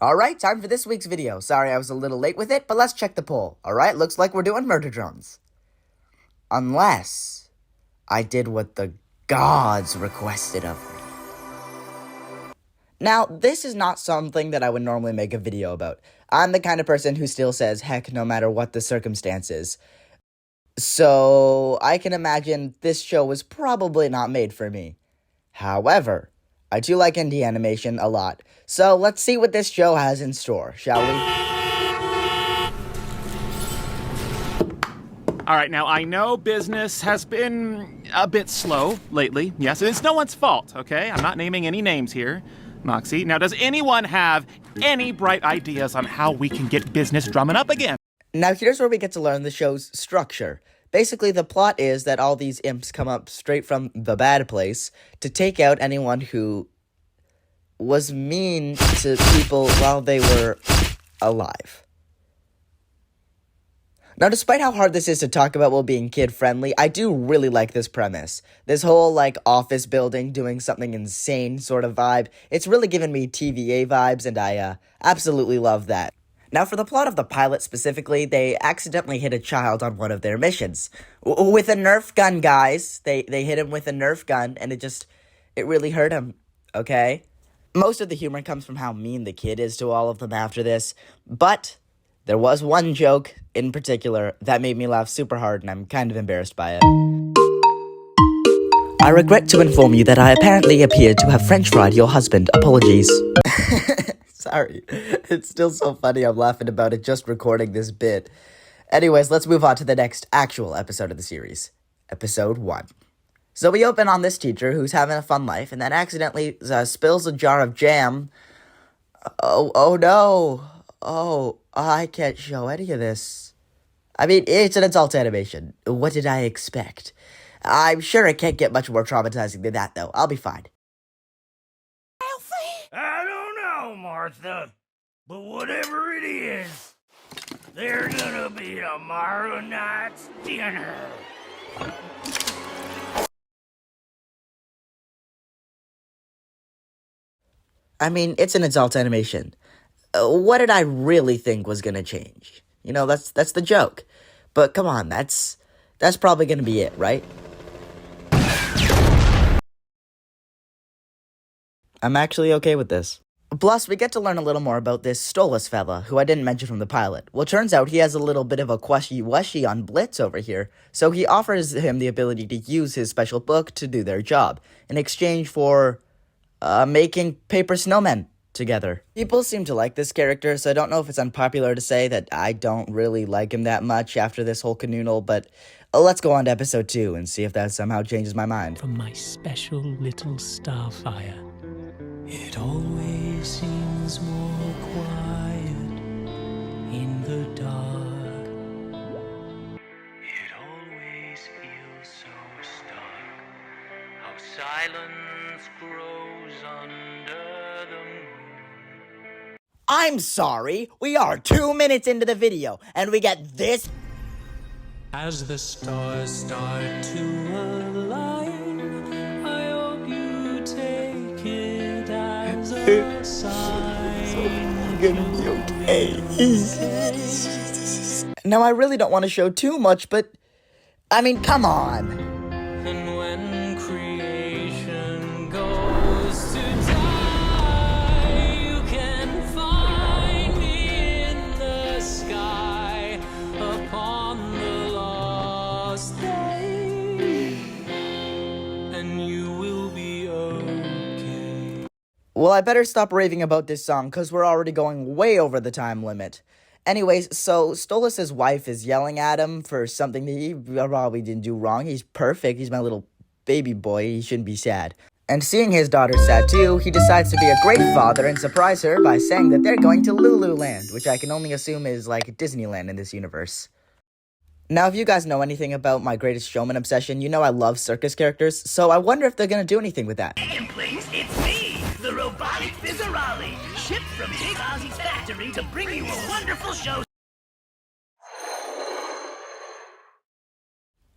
Alright, time for this week's video. Sorry I was a little late with it, but let's check the poll. Alright, looks like we're doing murder drones. Unless I did what the gods requested of me. Now, this is not something that I would normally make a video about. I'm the kind of person who still says heck no matter what the circumstances. So, I can imagine this show was probably not made for me. However, I do like indie animation a lot, so let's see what this show has in store, shall we? All right, now I know business has been a bit slow lately. Yes, and it's no one's fault, okay? I'm not naming any names here. Moxie, now does anyone have any bright ideas on how we can get business drumming up again? Now here's where we get to learn the show's structure. Basically, the plot is that all these imps come up straight from the bad place to take out anyone who was mean to people while they were alive. Now, despite how hard this is to talk about while being kid-friendly, I do really like this premise. This whole, office building doing something insane sort of vibe. It's really given me TVA vibes, and I absolutely love that. Now, for the plot of the pilot specifically, they accidentally hit a child on one of their missions. With a Nerf gun, guys. They hit him with a Nerf gun, and it really hurt him, okay? Most of the humor comes from how mean the kid is to all of them after this, but there was one joke in particular that made me laugh super hard, and I'm kind of embarrassed by it. I regret to inform you that I apparently appeared to have French fried your husband. Apologies. Sorry. It's still so funny I'm laughing about it just recording this bit. Anyways, let's move on to the next actual episode of the series. Episode 1. So we open on this teacher who's having a fun life and then accidentally spills a jar of jam. Oh no. Oh, I can't show any of this. I mean, it's an adult animation. What did I expect? I'm sure it can't get much more traumatizing than that, though. I'll be fine. I don't know, Martha, but whatever it is, they're gonna be tomorrow night's dinner. I mean, it's an adult animation. What did I really think was gonna change? You know, that's the joke. But come on, that's probably gonna be it, right? I'm actually okay with this. Plus, we get to learn a little more about this Stolas fella, who I didn't mention from the pilot. Well, turns out he has a little bit of a queshy-weshy on Blitz over here, so he offers him the ability to use his special book to do their job, in exchange for making paper snowmen together. People seem to like this character, so I don't know if it's unpopular to say that I don't really like him that much after this whole canoodle, but let's go on to episode 2 and see if that somehow changes my mind. From my special little starfire, it always seems more quiet in the dark. It always feels so stark, how silence grows under the moon. I'm sorry, we are 2 minutes into the video, and we get this. As the stars start to align, I hope you take it as a sign. Gonna be okay. Now, I really don't want to show too much, but I mean, come on. And when creation goes to die, you can find me in the sky upon the lost day, and you will be okay. Well, I better stop raving about this song, because we're already going way over the time limit. Anyways, so Stolas' wife is yelling at him for something that he probably didn't do wrong. He's perfect. He's my little baby boy. He shouldn't be sad. And seeing his daughter sad too, he decides to be a great father and surprise her by saying that they're going to Lululand, which I can only assume is like Disneyland in this universe. Now, if you guys know anything about my Greatest Showman obsession, you know I love circus characters, so I wonder if they're gonna do anything with that. Implings, it's me, the robotic Fizzarali, shipped from Big Ozzy's factory to bring you a wonderful show.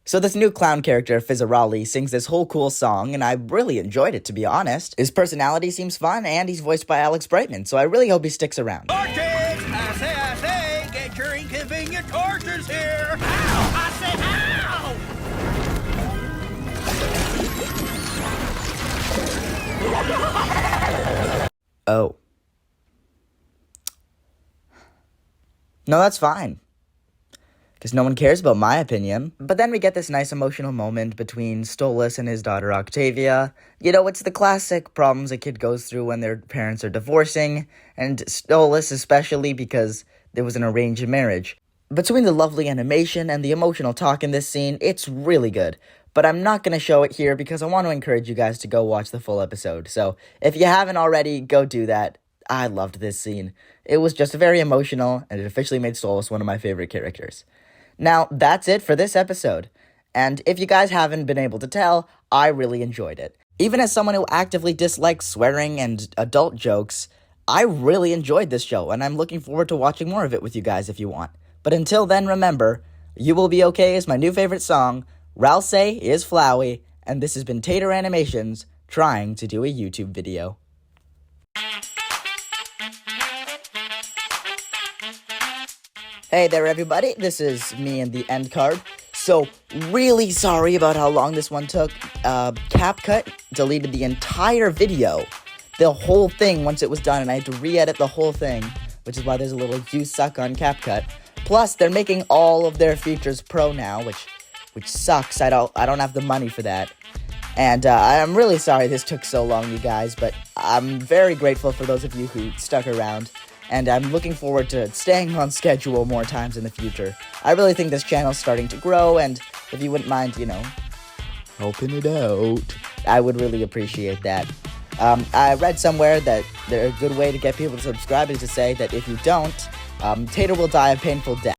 So this new clown character, Fizzarali, sings this whole cool song, and I really enjoyed it, to be honest. His personality seems fun, and he's voiced by Alex Brightman, so I really hope he sticks around. Torches! I say, get your inconvenient torches here! Ow! I said ow! Oh. No, that's fine. Because no one cares about my opinion. But then we get this nice emotional moment between Stolas and his daughter Octavia. You know, it's the classic problems a kid goes through when their parents are divorcing, and Stolas especially because there was an arranged marriage. Between the lovely animation and the emotional talk in this scene, it's really good. But I'm not going to show it here because I want to encourage you guys to go watch the full episode. So if you haven't already, go do that. I loved this scene. It was just very emotional, and it officially made Stolas one of my favorite characters. Now, that's it for this episode. And if you guys haven't been able to tell, I really enjoyed it. Even as someone who actively dislikes swearing and adult jokes, I really enjoyed this show, and I'm looking forward to watching more of it with you guys if you want. But until then, remember, You Will Be Okay is my new favorite song, Ralsei is Flowey, and this has been Tater Animations trying to do a YouTube video. Hey there everybody, this is me and the end card. So, really sorry about how long this one took. CapCut deleted the entire video, the whole thing once it was done, and I had to re-edit the whole thing, which is why there's a little "you suck" on CapCut. Plus, they're making all of their features pro now, which sucks. I don't have the money for that. And I'm really sorry this took so long, you guys, but I'm very grateful for those of you who stuck around. And I'm looking forward to staying on schedule more times in the future. I really think this channel's starting to grow, and if you wouldn't mind, helping it out, I would really appreciate that. I read somewhere that a good way to get people to subscribe is to say that if you don't, Tater will die a painful death.